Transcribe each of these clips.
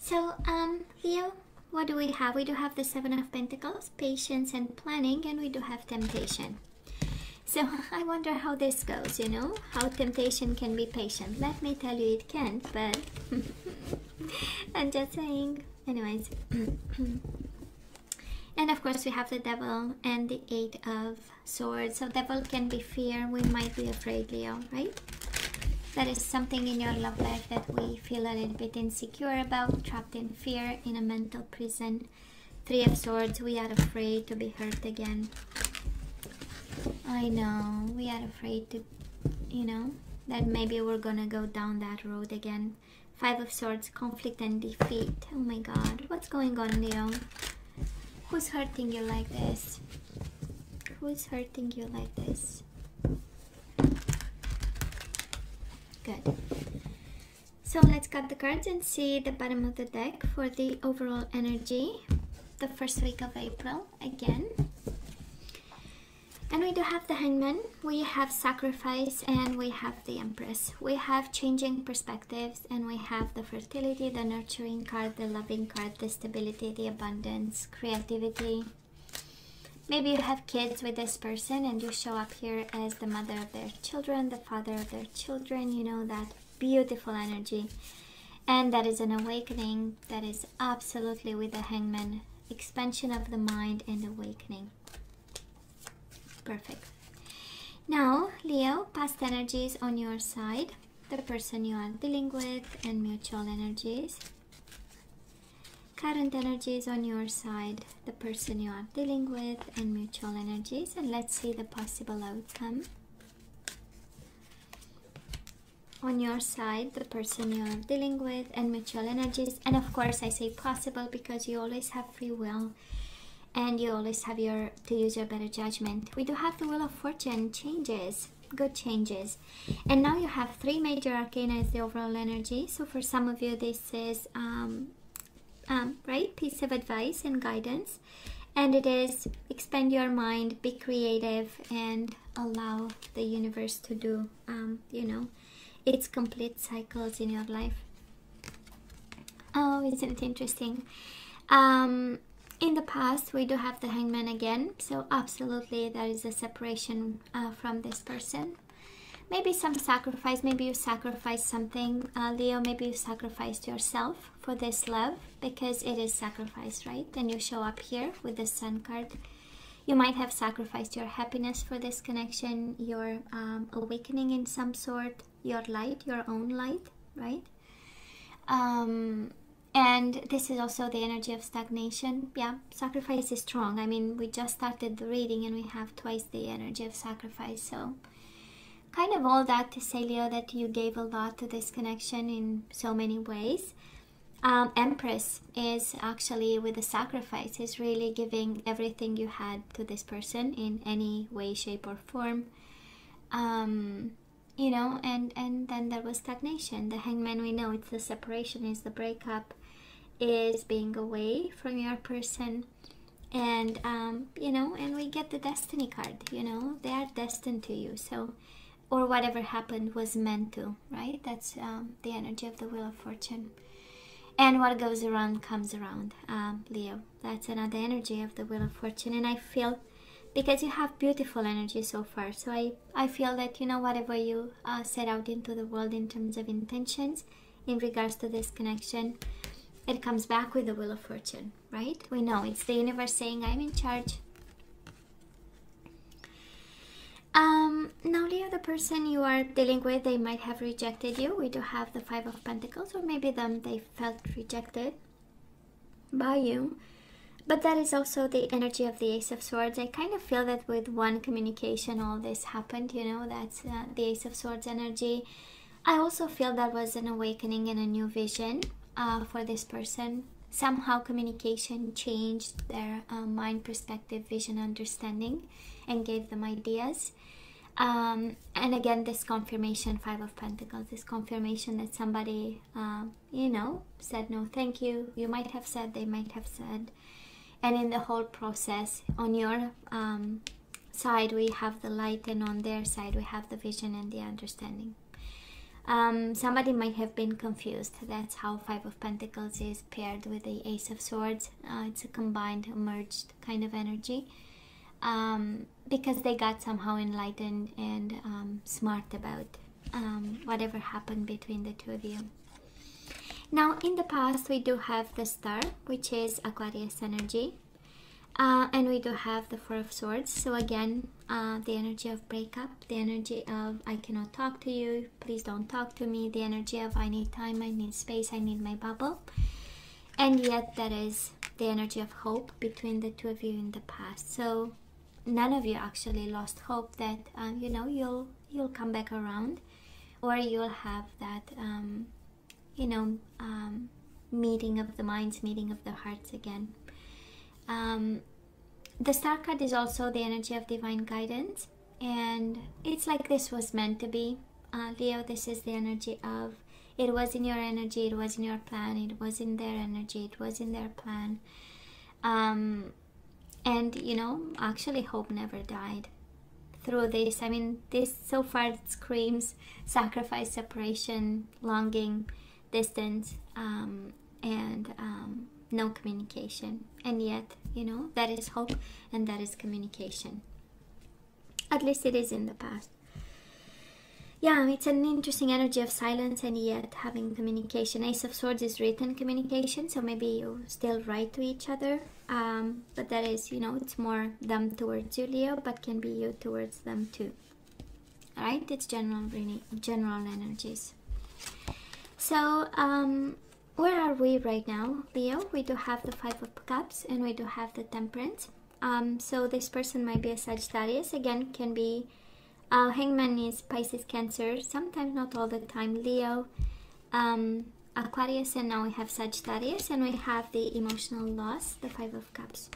So, Leo, what do we have? We do have the Seven of Pentacles, patience and planning, and we do have temptation. So I wonder how this goes, you know, how temptation can be patient. Let me tell you, it can't, but I'm just saying. Anyways. And of course we have the Devil and the Eight of Swords. So Devil can be fear. We might be afraid, Leo, right? That is something in your love life that we feel a little bit insecure about, trapped in fear, in a mental prison. Three of Swords, we are afraid to be hurt again. I know, we are afraid to, you know, that maybe we're gonna go down that road again. Five of Swords, conflict and defeat. Oh my God, what's going on, Leo? Who's hurting you like this? Who's hurting you like this? Good. So let's cut the cards and see the bottom of the deck for the overall energy. The first week of April again. And we do have the Hangman, we have sacrifice, and we have the Empress. We have changing perspectives, and we have the fertility, the nurturing card, the loving card, the stability, the abundance, creativity. Maybe you have kids with this person and you show up here as the mother of their children, the father of their children, you know, that beautiful energy. And that is an awakening that is absolutely with the Hangman, expansion of the mind and awakening. Perfect. Now, Leo, past energies on your side, the person you are dealing with, and mutual energies. Current energies on your side, the person you are dealing with, and mutual energies. And let's see the possible outcome. On your side, the person you are dealing with, and mutual energies. And of course, I say possible because you always have free will. And you always have to use your better judgment. We do have the Wheel of Fortune, changes, good changes. And now you have three major arcana as the overall energy. So for some of you, this is, right, piece of advice and guidance. And it is expand your mind, be creative, and allow the universe to do, you know, its complete cycles in your life. Oh, isn't it interesting? In the past, we do have the Hangman again, so absolutely there is a separation from this person. Maybe some sacrifice, maybe you sacrificed something, Leo, maybe you sacrificed yourself for this love, because it is sacrifice, right? And you show up here with the Sun card. You might have sacrificed your happiness for this connection, your awakening in some sort, your light, your own light, right? And this is also the energy of stagnation. Yeah, sacrifice is strong. I mean, we just started the reading and we have twice the energy of sacrifice. So kind of all that to say, Leo, that you gave a lot to this connection in so many ways. Empress is actually with the sacrifice, is really giving everything you had to this person in any way, shape or form. You know, and then there was stagnation. The Hangman, we know it's the separation, is the breakup, is being away from your person. And you know, and we get the Destiny card, you know, they are destined to you. So, or whatever happened was meant to, right? That's the energy of the Wheel of Fortune. And what goes around comes around, Leo. That's another energy of the Wheel of Fortune. And I feel, because you have beautiful energy so far, so I feel that, you know, whatever you set out into the world in terms of intentions in regards to this connection, it comes back with the Wheel of Fortune, right? We know it's the universe saying, I'm in charge. Now, Leo, the person you are dealing with, they might have rejected you. We do have the Five of Pentacles, or maybe they felt rejected by you. But that is also the energy of the Ace of Swords. I kind of feel that with one communication, all this happened, you know, that's the Ace of Swords energy. I also feel that was an awakening and a new vision for this person. Somehow communication changed their mind, perspective, vision, understanding, and gave them ideas. And again, this confirmation, Five of Pentacles, this confirmation that somebody, you know, said no thank you. You might have said, they might have said. And in the whole process, on your side we have the light, and on their side we have the vision and the understanding. Somebody might have been confused. That's how Five of Pentacles is paired with the Ace of Swords. It's a combined, merged kind of energy. Because they got somehow enlightened and smart about whatever happened between the two of you. Now, in the past, we do have the Star, which is Aquarius energy. And we do have the Four of Swords. So again, the energy of breakup, the energy of I cannot talk to you, please don't talk to me, the energy of I need time, I need space, I need my bubble. And yet that is the energy of hope between the two of you in the past. So none of you actually lost hope that you know, you'll come back around, or you'll have that you know, meeting of the minds, meeting of the hearts again. The Star card is also the energy of divine guidance, and it's like this was meant to be. Leo, this is the energy of it was in your energy, it was in your plan, it was in their energy, it was in their plan. And you know, actually hope never died through this. I mean, this so far it screams sacrifice, separation, longing, distance, and no communication. And yet, you know, that is hope and that is communication. At least it is in the past. Yeah, it's an interesting energy of silence and yet having communication. Ace of Swords is written communication, so maybe you still write to each other. But that is, you know, it's more them towards you, Leo, but can be you towards them too. Alright, it's general energies. So, where are we right now, Leo? We do have the Five of Cups and we do have the Temperance. So this person might be a Sagittarius. Again, can be Hangman is Pisces, Cancer. Sometimes, not all the time. Leo, Aquarius, and now we have Sagittarius, and we have the emotional loss, the Five of Cups.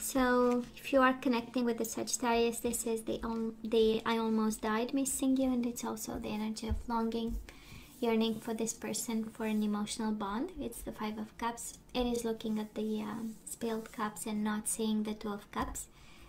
So if you are connecting with the Sagittarius, this is the I almost died missing you, and it's also the energy of longing, yearning for this person, for an emotional bond. It's the Five of Cups. It is looking at the spilled cups and not seeing the Two of Cups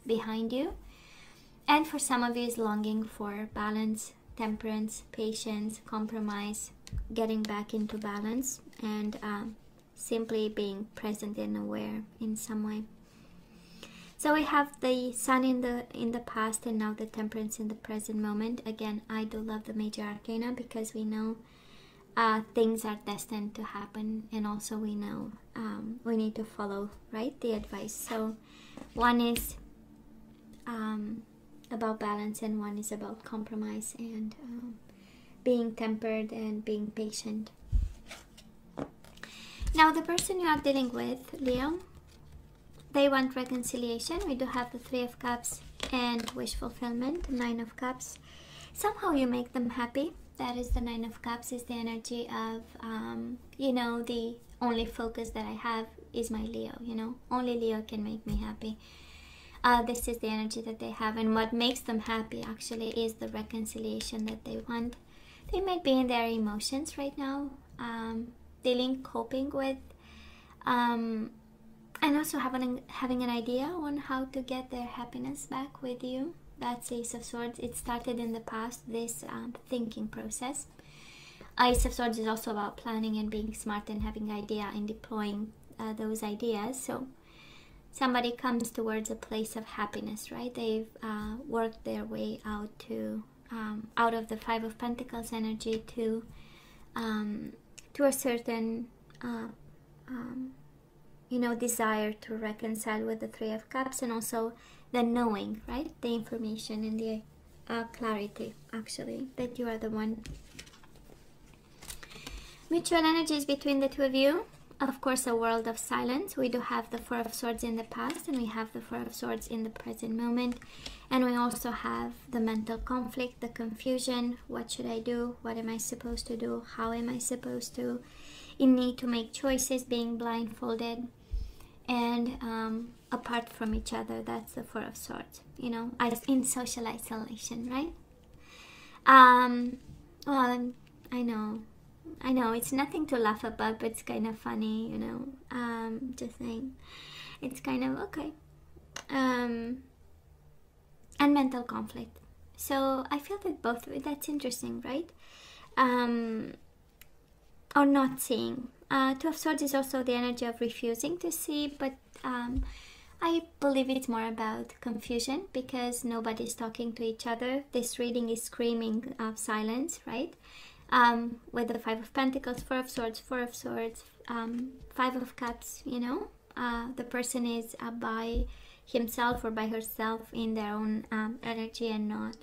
behind you. And for some of you is longing for balance, temperance, patience, compromise, getting back into balance, and simply being present and aware in some way. So we have the Sun in the past and now the Temperance in the present moment. Again, I do love the Major Arcana because we know things are destined to happen, and also we know we need to follow, right, the advice. So one is about balance and one is about compromise and being tempered and being patient. Now the person you are dealing with, Leo, they want reconciliation. We do have the Three of Cups and wish fulfillment, Nine of Cups. Somehow you make them happy. That is the Nine of Cups, is the energy of, you know, the only focus that I have is my Leo, you know. Only Leo can make me happy. This is the energy that they have, and what makes them happy actually is the reconciliation that they want. They might be in their emotions right now, coping with, and also having an idea on how to get their happiness back with you. That's Ace of Swords. It started in the past, this thinking process. Ace of Swords is also about planning and being smart and having idea and deploying those ideas. So somebody comes towards a place of happiness, right? They've worked their way out to out of the Five of Pentacles energy to a certain you know, desire to reconcile with the Three of Cups, and also the knowing, right? The information and the clarity, actually, that you are the one. Mutual energies between the two of you. Of course, a world of silence. We do have the Four of Swords in the past, and we have the Four of Swords in the present moment. And we also have the mental conflict, the confusion. What should I do? What am I supposed to do? How am I supposed to? In need to make choices, being blindfolded, and apart from each other. That's the Four of Swords, you know, in social isolation, right? Well, I know it's nothing to laugh about, but it's kind of funny, you know. Just saying, it's kind of okay. And mental conflict. So I feel that that's interesting, right? or not seeing. Two of Swords is also the energy of refusing to see, but I believe it's more about confusion because nobody's talking to each other. This reading is screaming of silence, right? With the Five of Pentacles, Four of Swords, Four of Swords, Five of Cups, you know, the person is by himself or by herself in their own energy and not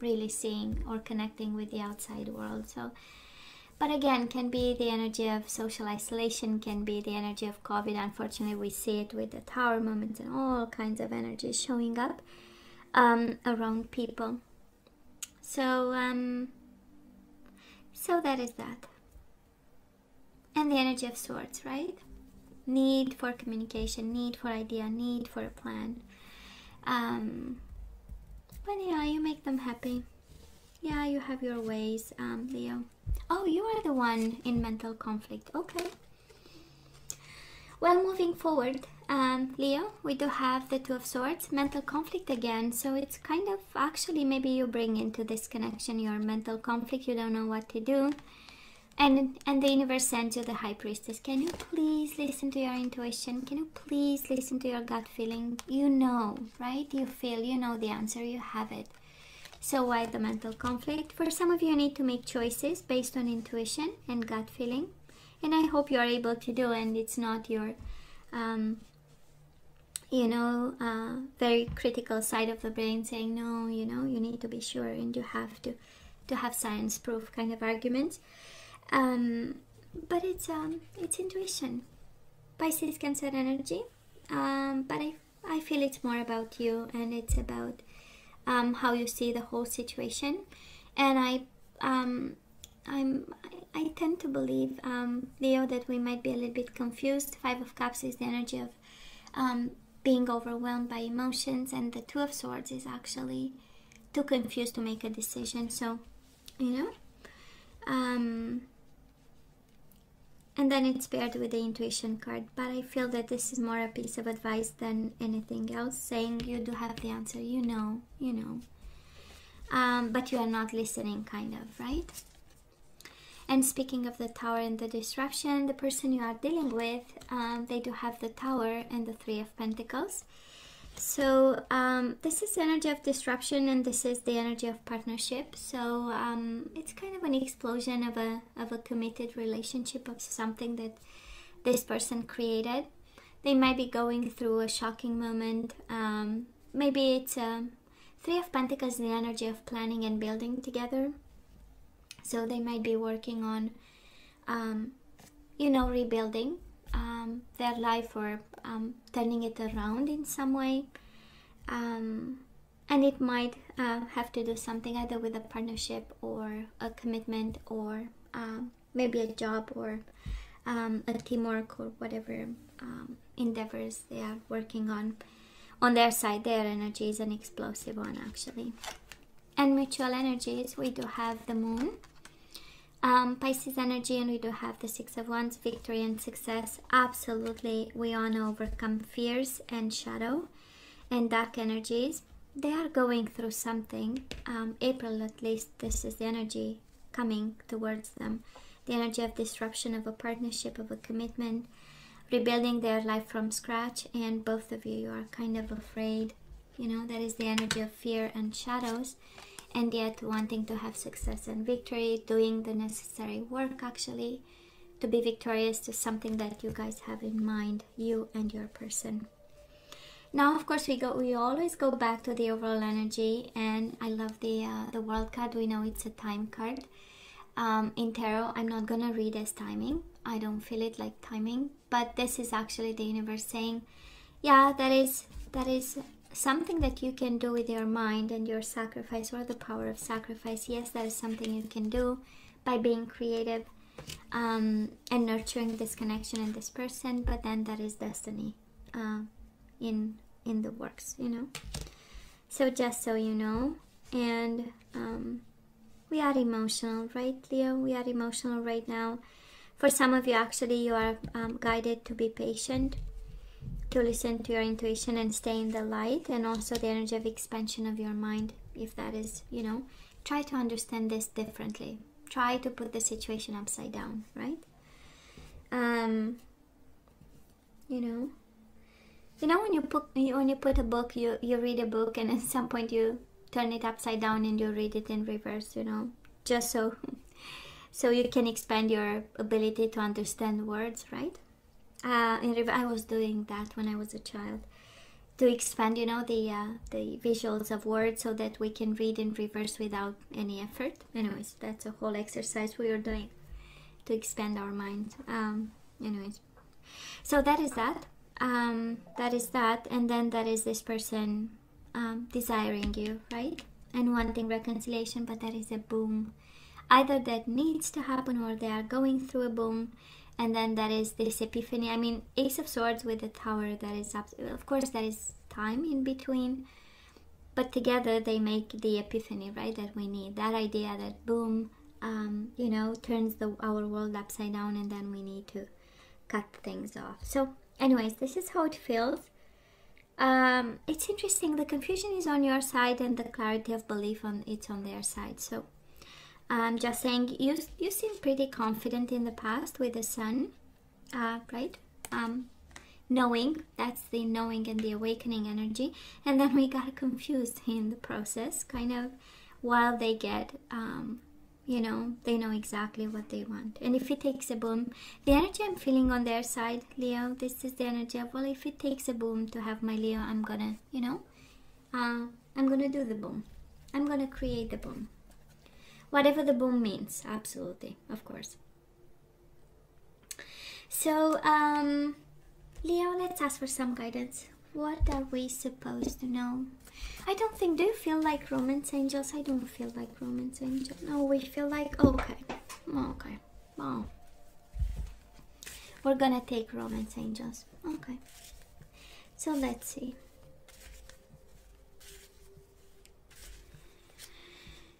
really seeing or connecting with the outside world. So, but again, can be the energy of social isolation, can be the energy of COVID. Unfortunately, we see it with the Tower moments and all kinds of energies showing up around people. So, so that is that. And the energy of Swords, right? Need for communication, need for idea, need for a plan. But yeah, you make them happy. Yeah, you have your ways, Leo. Oh, you are the one in mental conflict. Okay. Well, moving forward, Leo, we do have the Two of Swords, mental conflict again. So it's kind of, actually, maybe you bring into this connection your mental conflict. You don't know what to do. And the universe sends you the High Priestess. Can you please listen to your intuition? Can you please listen to your gut feeling? You know, right? You feel, you know the answer, you have it. So why the mental conflict? For some of you, you need to make choices based on intuition and gut feeling. And I hope you are able to do, and it's not your, very critical side of the brain saying, no, you know, you need to be sure and you have to have science proof kind of arguments. But it's intuition. Pisces, Cancer energy. But I feel it's more about you, and it's about how you see the whole situation. And I tend to believe, Leo, that we might be a little bit confused. Five of Cups is the energy of being overwhelmed by emotions, and the Two of Swords is actually too confused to make a decision. So, you know, and then it's paired with the intuition card. But I feel that this is more a piece of advice than anything else, saying you do have the answer, you know, but you are not listening, kind of, right? And speaking of the Tower and the disruption, the person you are dealing with, they do have the Tower and the Three of Pentacles. So this is the energy of disruption, and this is the energy of partnership. So it's kind of an explosion of a committed relationship, of something that this person created. They might be going through a shocking moment. Maybe it's Three of Pentacles, the energy of planning and building together. So they might be working on, rebuilding their life, or turning it around in some way. And it might have to do something either with a partnership or a commitment, or maybe a job, or a teamwork, or whatever endeavors they are working on their side. Their energy is an explosive one, actually. And mutual energies, we do have the Moon, Pisces energy, and we do have the Six of Wands, victory and success. Absolutely, we want to overcome fears and shadow and dark energies. They are going through something. April, at least, this is the energy coming towards them. The energy of disruption, of a partnership, of a commitment, rebuilding their life from scratch. And both of you are kind of afraid. You know, that is the energy of fear and shadows. And yet wanting to have success and victory, doing the necessary work, actually, to be victorious to something that you guys have in mind, you and your person. Now, of course, we always go back to the overall energy, and I love the World card. We know it's a time card. In tarot, I'm not gonna read as timing. I don't feel it like timing, but this is actually the universe saying, yeah, that is something that you can do with your mind and your sacrifice, or the power of sacrifice. Yes, that is something you can do by being creative and nurturing this connection and this person. But then that is destiny in the works, you know. So just so you know. And we are emotional, right, Leo? We are emotional right now. For some of you, actually, you are guided to be patient, to listen to your intuition and stay in the light, and also the energy of expansion of your mind. If that is, you know, try to understand this differently. try to put the situation upside down, right? When you put a book, you read a book, and at some point you turn it upside down and you read it in reverse, just so you can expand your ability to understand words, right? I was doing that when I was a child, to expand, the visuals of words, so that we can read in reverse without any effort. Anyways, that's a whole exercise we are doing to expand our mind. Anyways, so that is that. That is that, and then that is this person desiring you, right? And wanting reconciliation, but that is a boom. Either that needs to happen, or they are going through a boom. And then that is this epiphany. I mean, Ace of Swords with the Tower, that is, of course, there is time in between. But together they make the epiphany, right, that we need. That idea that boom, turns our world upside down, and then we need to cut things off. So anyways, this is how it feels. It's interesting. The confusion is on your side, and the clarity of belief it's on their side. So I'm just saying, you seem pretty confident in the past with the Sun, right? Knowing, that's the knowing and the awakening energy. And then we got confused in the process, kind of, while they get, they know exactly what they want. And if it takes a boom, the energy I'm feeling on their side, Leo, this is the energy of, well, if it takes a boom to have my Leo, I'm gonna, I'm gonna do the boom. I'm gonna create the boom. Whatever the boom means, absolutely, of course. So, Leo, let's ask for some guidance. What are we supposed to know? I don't think, do you feel like romance angels? I don't feel like romance angels. No, we feel like, okay. Oh. We're gonna take romance angels. Okay. So let's see.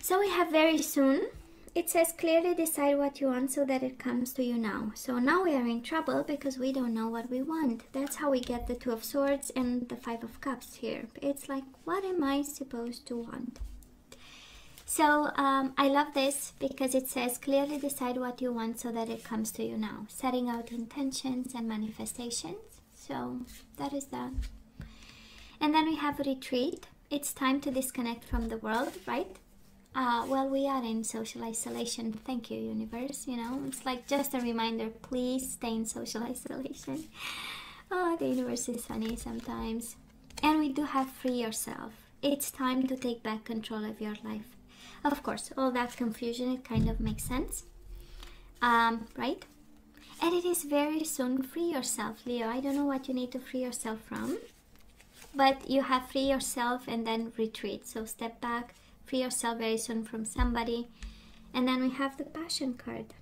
So we have very soon. It says clearly decide what you want so that it comes to you now. So now we are in trouble because we don't know what we want. That's how we get the Two of Swords and the Five of Cups here. It's like, what am I supposed to want? So I love this because it says clearly decide what you want so that it comes to you now. Setting out intentions and manifestations. So that is that. And then we have retreat. It's time to disconnect from the world, right? Well, we are in social isolation. Thank you, universe. It's like just a reminder, please stay in social isolation. Oh, the universe is funny sometimes. And we do have free yourself. It's time to take back control of your life. Of course, all that confusion, it kind of makes sense. Right? And it is very soon. Free yourself, Leo. I don't know what you need to free yourself from. But you have free yourself and then retreat. So step back. Free yourself very soon from somebody. And then we have the Passion card.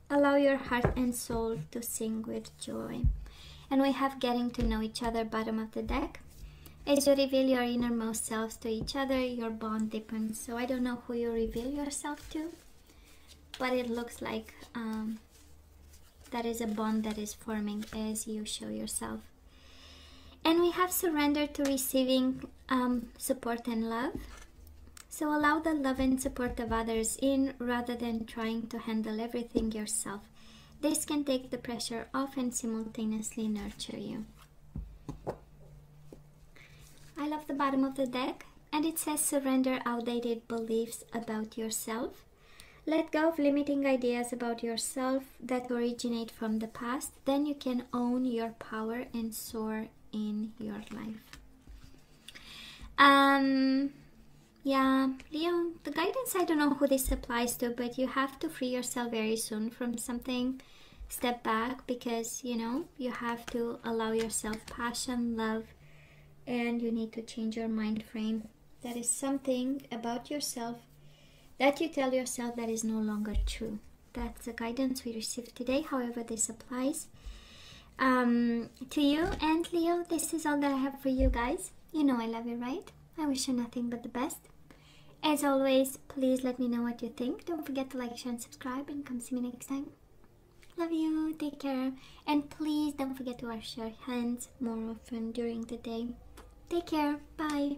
Allow your heart and soul to sing with joy. And we have getting to know each other, bottom of the deck. As you reveal your innermost selves to each other, your bond deepens. So I don't know who you reveal yourself to, but it looks like that is a bond that is forming as you show yourself. And we have surrender to receiving support and love. So allow the love and support of others in rather than trying to handle everything yourself. This can take the pressure off and simultaneously nurture you. I love the bottom of the deck, and it says surrender outdated beliefs about yourself. Let go of limiting ideas about yourself that originate from the past. Then you can own your power and soar in your life. Yeah, Leo, the guidance, I don't know who this applies to, but you have to free yourself very soon from something. Step back because, you have to allow yourself passion, love, and you need to change your mind frame. That is something about yourself that you tell yourself that is no longer true. That's the guidance we received today, however this applies to you. And Leo, this is all that I have for you guys. I love you, right? I wish you nothing but the best. As always, please let me know what you think. Don't forget to like, share, and subscribe, and come see me next time. Love you, take care, and please don't forget to wash your hands more often during the day. Take care, bye.